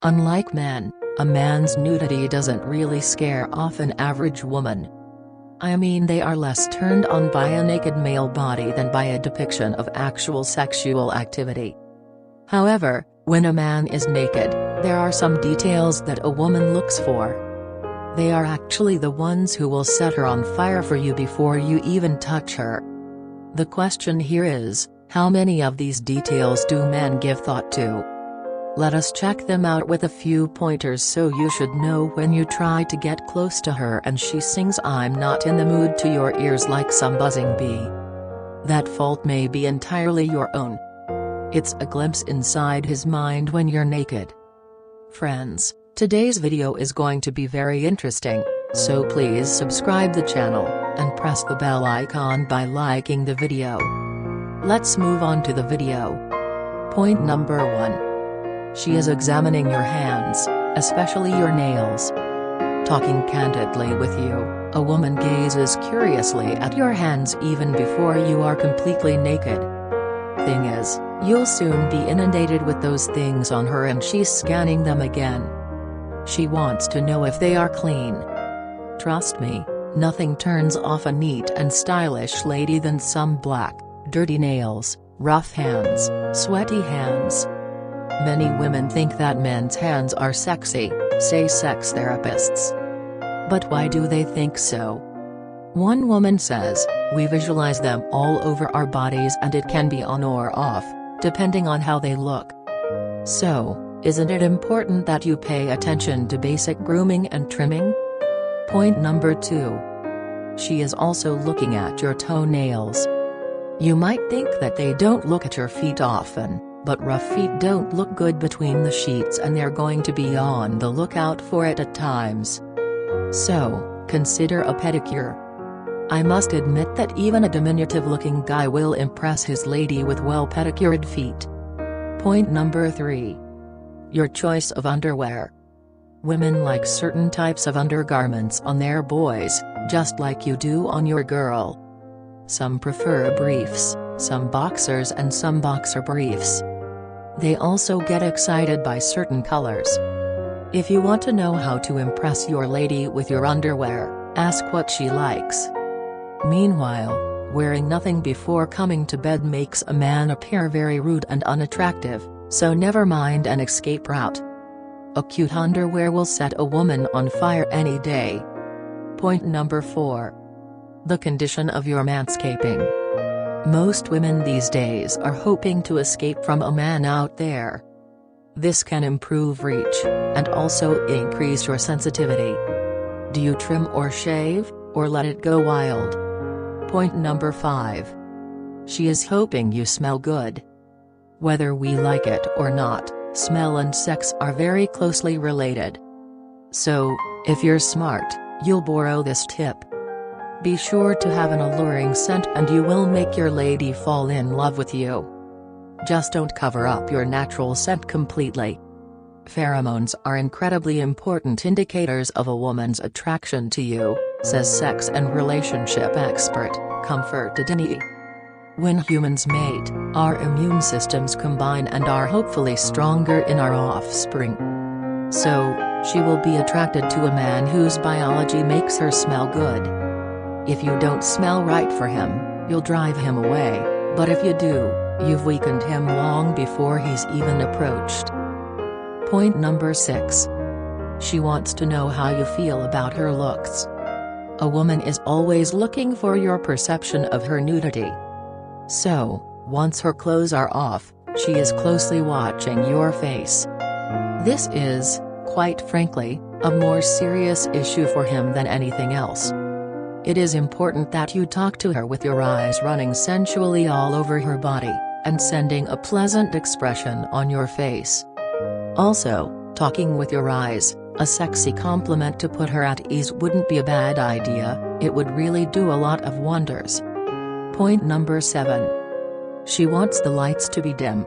Unlike men, a man's nudity doesn't really scare off an average woman. I mean, they are less turned on by a naked male body than by a depiction of actual sexual activity. However, when a man is naked, there are some details that a woman looks for. They are actually the ones who will set her on fire for you before you even touch her. The question here is, how many of these details do men give thought to? Let us check them out with a few pointers so you should know when you try to get close to her and she sings "I'm not in the mood" to your ears like some buzzing bee. That fault may be entirely your own. It's a glimpse inside his mind when you're naked. Friends, today's video is going to be very interesting, so please subscribe the channel, and press the bell icon by liking the video. Let's move on to the video. Point number 1. She is examining your hands, especially your nails. Talking candidly with you, a woman gazes curiously at your hands even before you are completely naked. Thing is, you'll soon be inundated with those things on her and she's scanning them again. She wants to know if they are clean. Trust me, nothing turns off a neat and stylish lady than some black, dirty nails, rough hands, sweaty hands. Many women think that men's hands are sexy, say sex therapists. But why do they think so? One woman says, "We visualize them all over our bodies and it can be on or off, depending on how they look." So, isn't it important that you pay attention to basic grooming and trimming? Point number 2. She is also looking at your toenails. You might think that they don't look at your feet often, but rough feet don't look good between the sheets and they're going to be on the lookout for it at times. So, consider a pedicure. I must admit that even a diminutive-looking guy will impress his lady with well-pedicured feet. Point number 3. Your choice of underwear. Women like certain types of undergarments on their boys, just like you do on your girl. Some prefer briefs, some boxers and some boxer briefs. They also get excited by certain colors. If you want to know how to impress your lady with your underwear, ask what she likes. Meanwhile, wearing nothing before coming to bed makes a man appear very rude and unattractive, so never mind an escape route. A cute underwear will set a woman on fire any day. Point number 4. The condition of your manscaping. Most women these days are hoping to escape from a man out there. This can improve reach, and also increase your sensitivity. Do you trim or shave, or let it go wild? Point number 5. She is hoping you smell good. Whether we like it or not, smell and sex are very closely related. So, if you're smart, you'll borrow this tip. Be sure to have an alluring scent and you will make your lady fall in love with you. Just don't cover up your natural scent completely. Pheromones are incredibly important indicators of a woman's attraction to you, says sex and relationship expert, Comfort Dini. When humans mate, our immune systems combine and are hopefully stronger in our offspring. So, she will be attracted to a man whose biology makes her smell good. If you don't smell right for him, you'll drive him away, but if you do, you've weakened him long before he's even approached. Point number 6. She wants to know how you feel about her looks. A woman is always looking for your perception of her nudity. So, once her clothes are off, she is closely watching your face. This is, quite frankly, a more serious issue for him than anything else. It is important that you talk to her with your eyes running sensually all over her body, and sending a pleasant expression on your face. Also, talking with your eyes, a sexy compliment to put her at ease wouldn't be a bad idea, it would really do a lot of wonders. Point number 7. She wants the lights to be dim.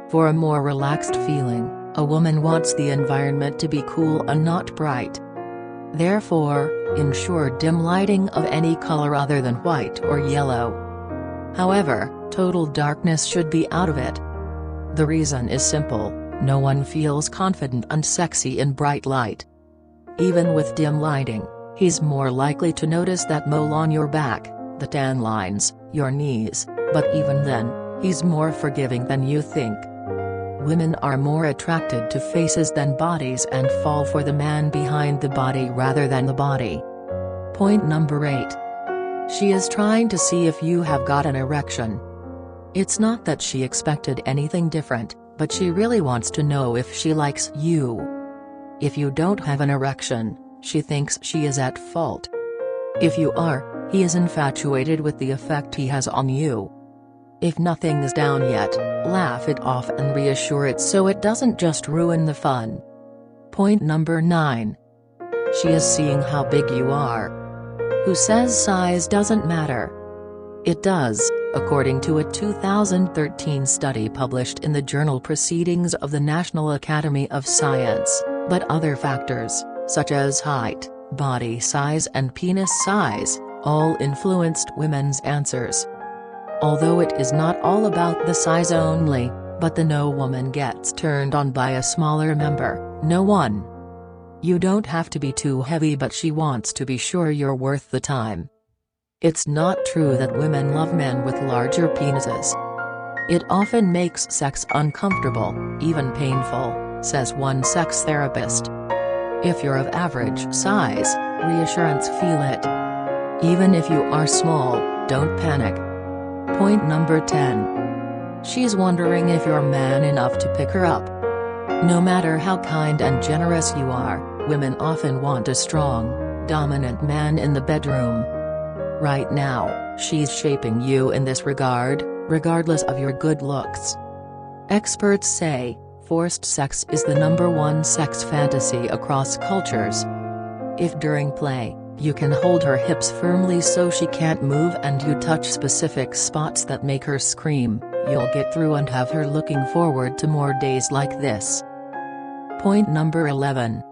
For a more relaxed feeling, a woman wants the environment to be cool and not bright. Therefore, ensure dim lighting of any color other than white or yellow. However, total darkness should be out of it. The reason is simple, No one feels confident and sexy in bright light. Even with dim lighting, he's more likely to notice that mole on your back, the tan lines, your knees, but even then, he's more forgiving than you think. Women are more attracted to faces than bodies and fall for the man behind the body rather than the body. Point number 8. She is trying to see if you have got an erection. It's not that she expected anything different, but she really wants to know if she likes you. If you don't have an erection, she thinks she is at fault. If you are, he is infatuated with the effect he has on you. If nothing is down yet, laugh it off and reassure it so it doesn't just ruin the fun. Point number 9. She is seeing how big you are. Who says size doesn't matter? It does, according to a 2013 study published in the journal Proceedings of the National Academy of Science, but other factors, such as height, body size and penis size, all influenced women's answers. Although it is not all about the size only, but no woman gets turned on by a smaller member, no one. You don't have to be too heavy, but she wants to be sure you're worth the time. It's not true that women love men with larger penises. It often makes sex uncomfortable, even painful, says one sex therapist. If you're of average size, reassurance, feel it. Even if you are small, don't panic. Point number 10. She's wondering if you're man enough to pick her up. No matter how kind and generous you are, women often want a strong, dominant man in the bedroom. Right now, she's shaping you in this regard, regardless of your good looks. Experts say, forced sex is the #1 sex fantasy across cultures. If during play, you can hold her hips firmly so she can't move and you touch specific spots that make her scream, you'll get through and have her looking forward to more days like this. Point number 11.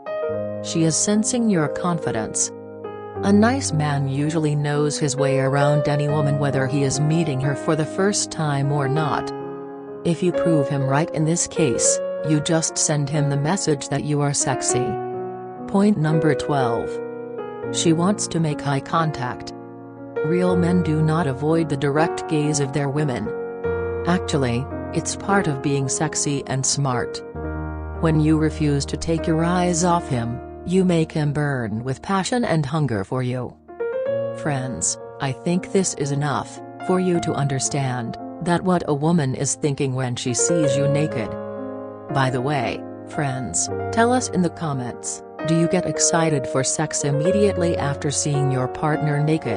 She is sensing your confidence. A nice man usually knows his way around any woman, whether he is meeting her for the first time or not. If you prove him right in this case, you just send him the message that you are sexy. Point number 12. She wants to make eye contact. Real men do not avoid the direct gaze of their women. Actually, it's part of being sexy and smart. When you refuse to take your eyes off him, you make him burn with passion and hunger for you. Friends, I think this is enough for you to understand that what a woman is thinking when she sees you naked. By the way, friends, tell us in the comments, do you get excited for sex immediately after seeing your partner naked?